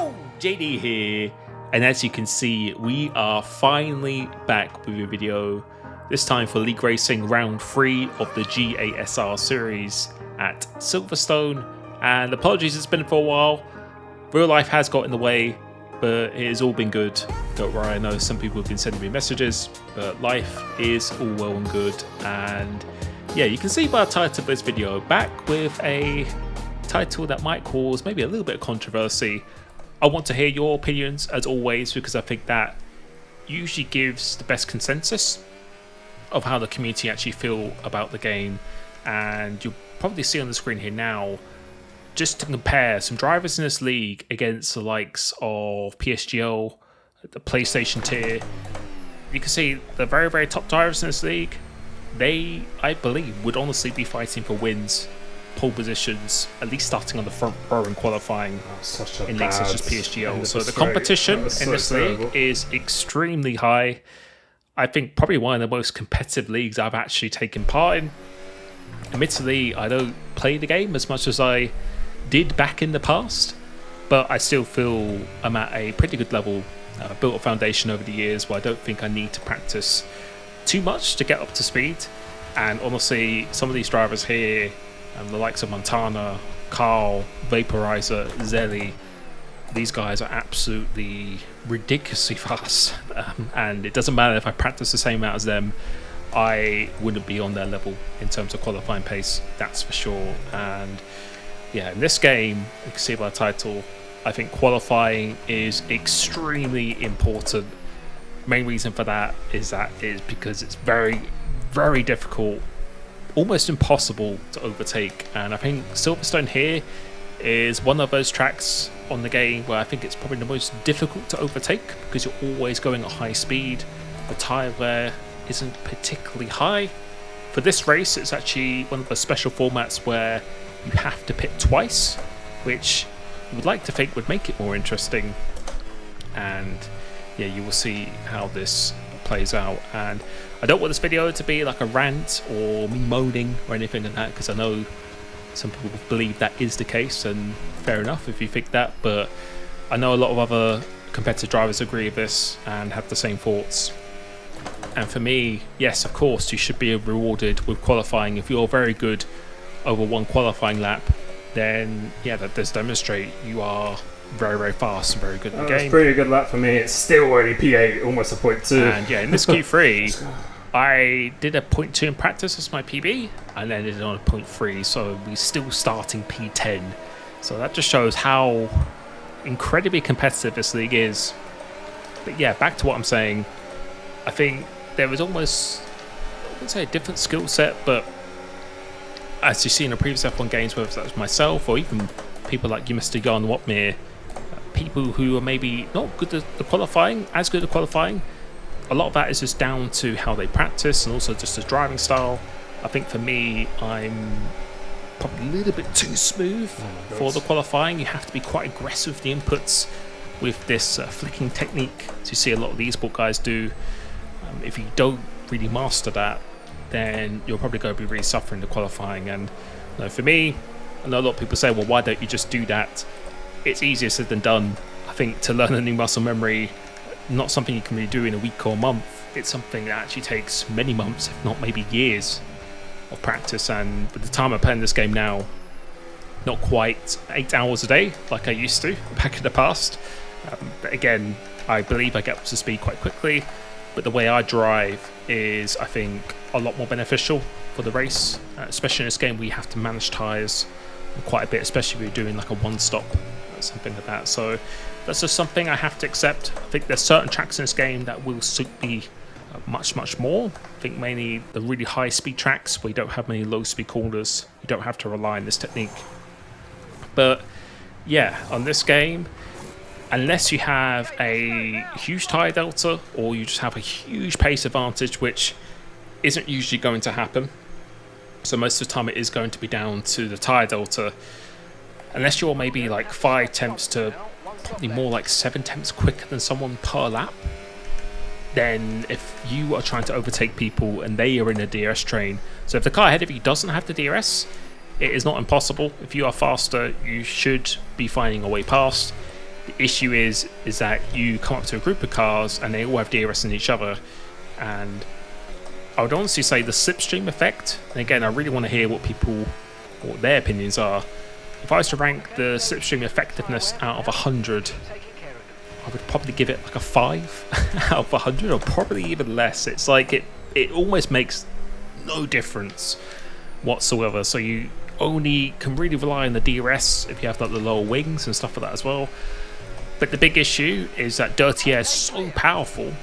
Yo, JD here, and as you can see, we are finally back with a video, this time for League Racing Round 3 of the GASR series at Silverstone. And apologies, it's been for a while, real life has got in the way, but it has all been good. Don't worry, I know some people have been sending me messages, but life is all well and good. And yeah, you can see by the title of this video, back with a title that might cause maybe a little bit of controversy. I want to hear your opinions as always, because I think that usually gives the best consensus of how the community actually feel about the game. And you'll probably see on the screen here now, just to compare some drivers in this league against the likes of PSGL, the PlayStation tier. You can see the very, very top drivers in this league, they, I believe, would honestly be fighting for wins, pole positions, at least starting on the front row in qualifying in leagues such as PSGL. So the competition in this league is extremely high. I think probably one of the most competitive leagues I've actually taken part in. Admittedly, I don't play the game as much as I did back in the past, but I still feel I'm at a pretty good level. Built a foundation over the years where I don't think I need to practice too much to get up to speed. And honestly, some of these drivers here, the likes of Montana, Carl, Vaporizer, Zelly, these guys are absolutely ridiculously fast. And it doesn't matter if I practice the same amount as them, I wouldn't be on their level in terms of qualifying pace, that's for sure. And yeah, in this game, you can see by the title, I think qualifying is extremely important. Main reason for that is because it's very, very difficult, almost impossible to overtake. And I think Silverstone here is one of those tracks on the game where I think it's probably the most difficult to overtake, because you're always going at high speed. The tyre wear isn't particularly high. For this race, it's actually one of the special formats where you have to pit twice, which you would like to think would make it more interesting. And yeah, you will see how this plays out. And I don't want this video to be like a rant or me moaning or anything like that, because I know some people believe that is the case, and fair enough if you think that, but I know a lot of other competitive drivers agree with this and have the same thoughts. And for me, yes, of course, you should be rewarded with qualifying. If you're very good over one qualifying lap, then yeah, that does demonstrate you are very, very fast and very good in the game. It's a pretty good lap for me. It's still only P8, almost a 0.2. And yeah, in this Q3, I did a 0.2 in practice as my PB, and then did it on a 0.3, so we're still starting P10. So that just shows how incredibly competitive this league is. But yeah, back to what I'm saying. I think there was almost, I wouldn't say a different skill set, but as you see in the previous F1 games, whether that was myself or even people like you, Mr. Jan Watmere, people who are maybe not good at the qualifying, as good at qualifying, a lot of that is just down to how they practice and also just the driving style. I think for me, I'm probably a little bit too smooth for the qualifying. You have to be quite aggressive with the inputs with this flicking technique, as you see a lot of the esport guys do. If you don't really master that, then you're probably going to be really suffering the qualifying. And you know, for me, I know a lot of people say, well, why don't you just do that? It's easier said than done. I think to learn a new muscle memory, not something you can really do in a week or a month. It's something that actually takes many months, if not maybe years of practice. And with the time I'm playing this game now, not quite 8 hours a day like I used to back in the past. But again, I believe I get up to speed quite quickly. But the way I drive is, I think, a lot more beneficial for the race, especially in this game where you have to manage tyres quite a bit, especially if you're doing like a one-stop, something like that. So that's just something I have to accept. I think there's certain tracks in this game that will suit me much, much more. I think mainly the really high-speed tracks where you don't have many low-speed corners. You don't have to rely on this technique. But yeah, on this game, unless you have a huge tyre delta or you just have a huge pace advantage, which isn't usually going to happen. So most of the time it is going to be down to the tyre delta. Unless you're maybe like 5 tenths to probably more like 7 tenths quicker than someone per lap, then if you are trying to overtake people and they are in a DRS train, so if the car ahead of you doesn't have the DRS, it is not impossible. If you are faster, you should be finding a way past. The issue is that you come up to a group of cars and they all have DRS in each other, and I would honestly say the slipstream effect, and again I really want to hear what their opinions are. If I was to rank the slipstream effectiveness out of 100, I would probably give it like a 5 out of 100, or probably even less. It's like it almost makes no difference whatsoever. So you only can really rely on the DRS if you have like the lower wings and stuff like that as well. But the big issue is that dirty air is so powerful,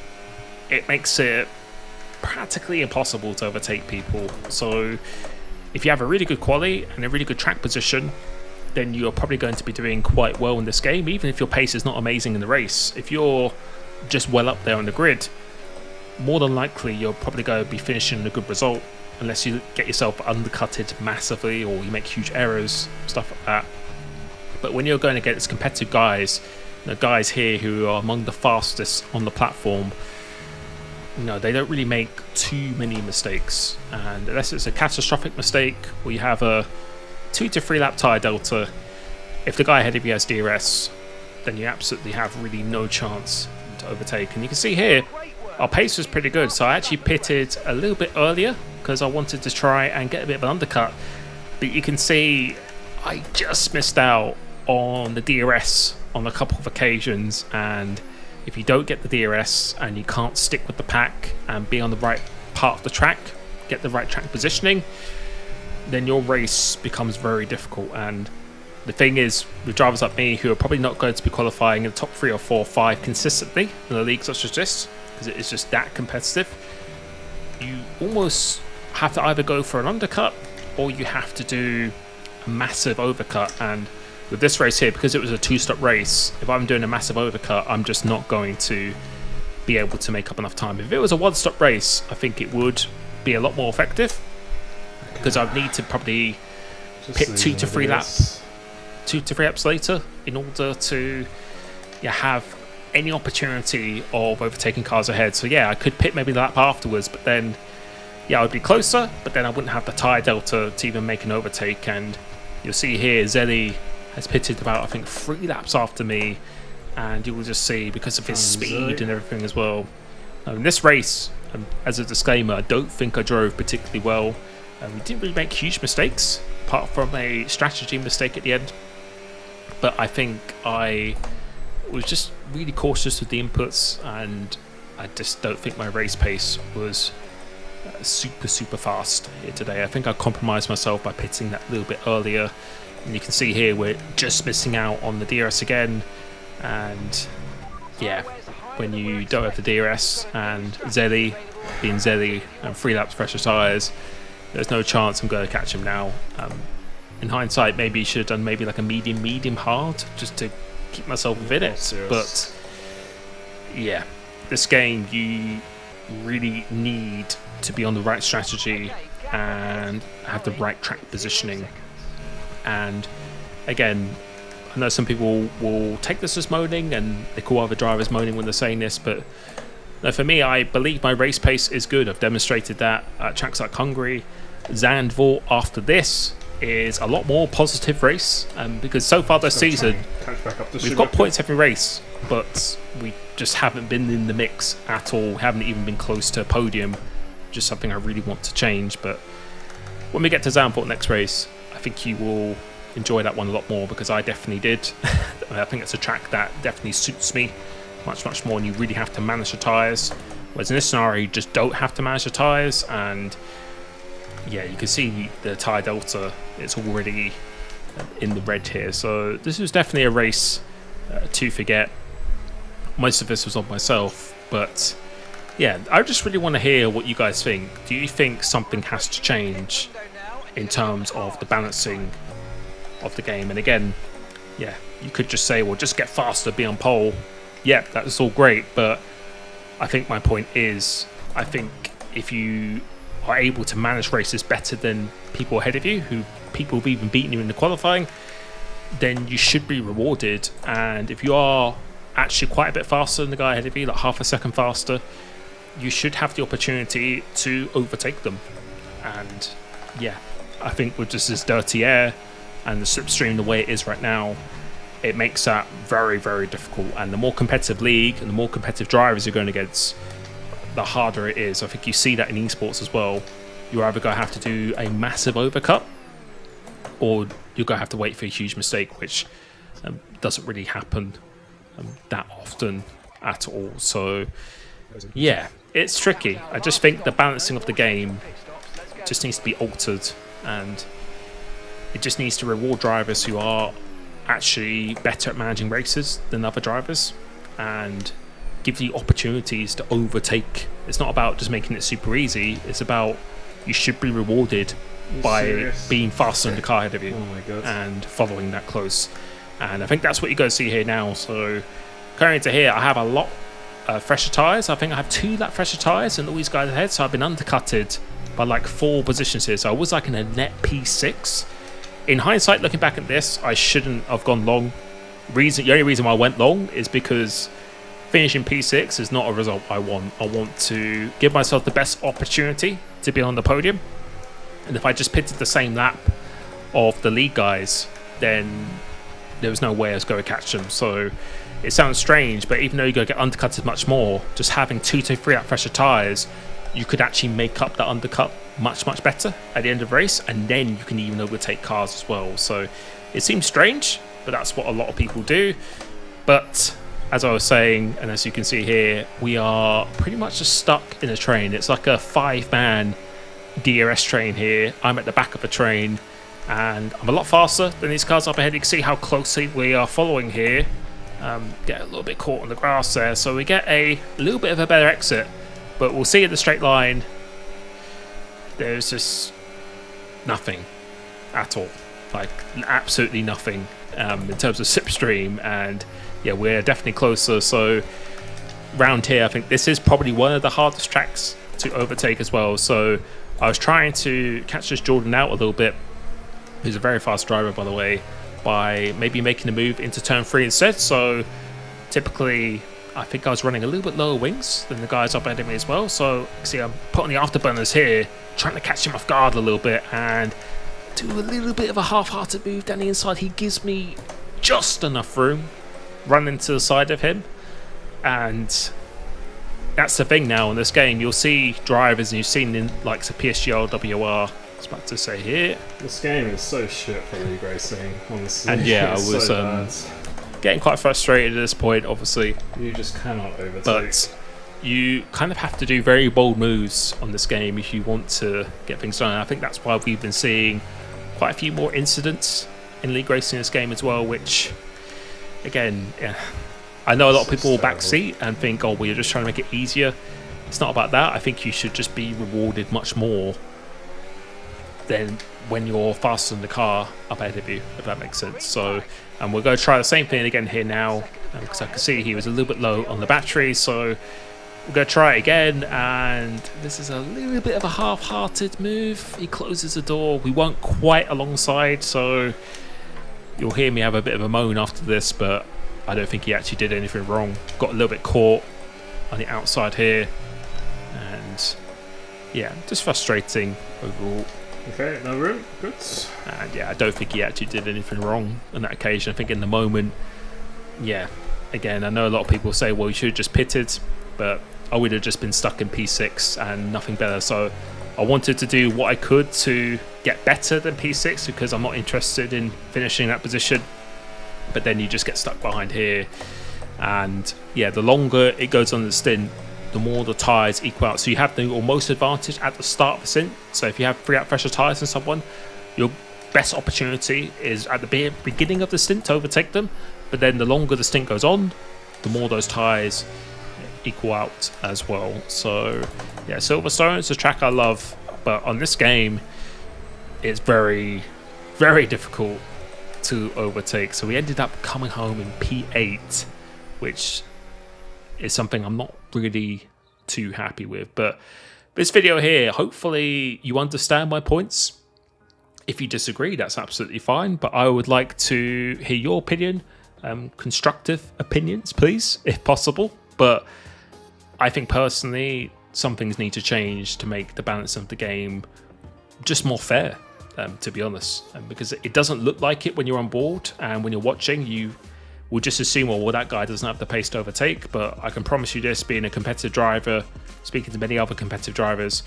it makes it practically impossible to overtake people. So if you have a really good quali and a really good track position, then you're probably going to be doing quite well in this game, even if your pace is not amazing in the race. If you're just well up there on the grid, more than likely you're probably going to be finishing a good result, unless you get yourself undercutted massively or you make huge errors, stuff like that. But when you're going against competitive guys, the guys here who are among the fastest on the platform, they don't really make too many mistakes, and unless it's a catastrophic mistake or you have a 2 to 3 lap tyre delta, if the guy ahead of you has DRS, then you absolutely have really no chance to overtake. And you can see here our pace was pretty good, so I actually pitted a little bit earlier because I wanted to try and get a bit of an undercut. But you can see I just missed out on the DRS on a couple of occasions, and if you don't get the DRS and you can't stick with the pack and be on the right part of the track, get the right track positioning, then your race becomes very difficult. And the thing is, with drivers like me who are probably not going to be qualifying in the top 3 or 4 or 5 consistently in a league such as this, because it is just that competitive, you almost have to either go for an undercut or you have to do a massive overcut. And with this race here, because it was a 2-stop race, if I'm doing a massive overcut, I'm just not going to be able to make up enough time. If it was a 1-stop race, I think it would be a lot more effective, because I'd need to probably pit 2 to 3 laps later in order to have any opportunity of overtaking cars ahead. So I could pit maybe the lap afterwards, but then I would be closer, but then I wouldn't have the tyre delta to even make an overtake. And you'll see here Zelly has pitted about, I think, 3 laps after me, and you will just see, because of his speed and everything as well. In this race, as a disclaimer, I don't think I drove particularly well. We didn't really make huge mistakes, apart from a strategy mistake at the end. But I think I was just really cautious with the inputs, and I just don't think my race pace was super fast here today. I think I compromised myself by pitting that little bit earlier. And you can see here we're just missing out on the DRS again. And when you don't have the DRS and Zelly being Zelly and 3 laps fresher tyres, there's no chance I'm going to catch him now. In hindsight, maybe you should have done maybe like a medium hard just to keep myself within it. But this game you really need to be on the right strategy and have the right track positioning. And again, I know some people will take this as moaning, and they call other drivers moaning when they're saying this, but no, for me, I believe my race pace is good. I've demonstrated that at tracks like Hungary. Zandvoort after this is a lot more positive race, because so far this season we've got points every race, but we just haven't been in the mix at all, haven't even been close to a podium. Just something I really want to change. But when we get to Zandvoort next race, I think you will enjoy that one a lot more, because I definitely did. I think it's a track that definitely suits me much more, and you really have to manage the tyres, whereas in this scenario you just don't have to manage the tyres. And you can see the tyre delta, it's already in the red here. So this was definitely a race to forget. Most of this was on myself, but I just really want to hear what you guys think. Do you think something has to change in terms of the balancing of the game? And again, you could just say, well, just get faster, be on pole. That's all great, but I think my point is, I think if you are able to manage races better than people ahead of you, who people have even beaten you in the qualifying, then you should be rewarded. And if you are actually quite a bit faster than the guy ahead of you, like half a second faster, you should have the opportunity to overtake them. And I think with just this dirty air and the slipstream the way it is right now, it makes that very, very difficult. And the more competitive league and the more competitive drivers you're going against, the harder it is. I think you see that in esports as well. You're either going to have to do a massive overcut, or you're going to have to wait for a huge mistake, which doesn't really happen that often at all. So yeah, it's tricky. I just think the balancing of the game just needs to be altered, and it just needs to reward drivers who are actually better at managing races than other drivers, and give you opportunities to overtake. It's not about just making it super easy. It's about you should be rewarded by being faster in the car ahead of you and following that close. And I think that's what you're going to see here now. So going into here, I have a lot fresher tyres. I think I have 2 lap fresher tyres and all these guys ahead. So I've been undercutted by like 4 positions here. So I was like in a net P6. In hindsight, looking back at this, I shouldn't have gone long. The only reason why I went long is because finishing P6 is not a result I want. I want to give myself the best opportunity to be on the podium. And if I just pitted the same lap of the lead guys, then there was no way I was going to catch them. So it sounds strange, but even though you're going to get undercutted much more, just having 2 to 3 lap fresher tyres, you could actually make up that undercut much, much better at the end of the race, and then you can even overtake cars as well. So it seems strange, but that's what a lot of people do. But as I was saying, and as you can see here, we are pretty much just stuck in a train. It's like a 5-man DRS train here. I'm at the back of the train, and I'm a lot faster than these cars up ahead. You can see how closely we are following here. Get a little bit caught on the grass there, so we get a little bit of a better exit. But we'll see in the straight line, there's just nothing at all. Like, absolutely nothing in terms of slipstream. And yeah, we're definitely closer. So round here, I think this is probably one of the hardest tracks to overtake as well. So I was trying to catch this Jordan out a little bit, who's a very fast driver, by the way, by maybe making a move into turn 3 instead. So typically, I think I was running a little bit lower wings than the guys up ahead of me as well. So see, I'm putting the afterburners here, trying to catch him off guard a little bit and do a little bit of a half-hearted move down the inside. He gives me just enough room, run into the side of him. And that's the thing now in this game. You'll see drivers, and you've seen in like the PSGL WR, I was about to say here. This game is so shit for league racing, honestly. And yeah, I was so getting quite frustrated at this point, obviously. you just cannot overtake. But you kind of have to do very bold moves on this game if you want to get things done. And I think that's why we've been seeing quite a few more incidents in league racing in this game as well, which, again, yeah, I know a lot of people will backseat and think, oh, well, you're just trying to make it easier. It's not about that. I think you should just be rewarded much more than when you're faster than the car up ahead of you, if that makes sense. So, and we're going to try the same thing again here now, because I can see he was a little bit low on the battery. So we're going to try it again, and this is a little bit of a half-hearted move. He closes the door. We weren't quite alongside, so you'll hear me have a bit of a moan after this, but I don't think he actually did anything wrong. Got a little bit caught on the outside here, and yeah, just frustrating overall. Okay, no room, good. And yeah, I don't think he actually did anything wrong on that occasion. I think in the moment, yeah, again, I know a lot of people say, well, you should have just pitted, but I would have just been stuck in P6 and nothing better. So I wanted to do what I could to get better than P6, because I'm not interested in finishing that position. But then you just get stuck behind here. And yeah, the longer it goes on the stint, the more the tyres equal out. So you have the almost advantage at the start of the stint. So if you have 3 out fresher tyres than someone, your best opportunity is at the beginning of the stint to overtake them. But then the longer the stint goes on, the more those tyres equal out as well. So yeah, Silverstone is a track I love, but on this game, it's very, very difficult to overtake. So we ended up coming home in P8, which is something I'm not really too happy with. But this video here, hopefully you understand my points. If you disagree, that's absolutely fine, but I would like to hear your opinion, constructive opinions, please, if possible. But I think personally, some things need to change to make the balance of the game just more fair, to be honest, because it doesn't look like it when you're on board, and when you're watching, you we'll just assume, well, that guy doesn't have the pace to overtake. But I can promise you this, being a competitive driver, speaking to many other competitive drivers,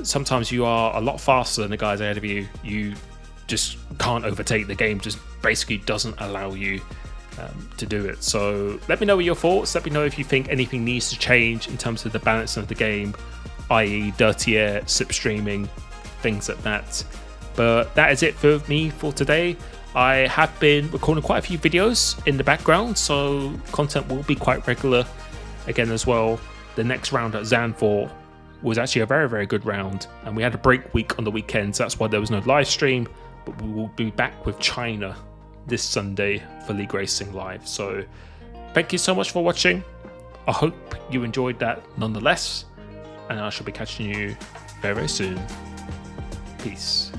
sometimes you are a lot faster than the guys ahead of you. You just can't overtake. The game just basically doesn't allow you to do it. So let me know your thoughts. Let me know if you think anything needs to change in terms of the balance of the game, i.e. dirty air, slipstreaming, things like that. But that is it for me for today. I have been recording quite a few videos in the background, so content will be quite regular again as well. The next round at Zandvoort was actually a very, very good round, and we had a break week on the weekend, so that's why there was no live stream. But we will be back with China this Sunday for League Racing Live. So thank you so much for watching. I hope you enjoyed that nonetheless, and I shall be catching you very, very soon. Peace.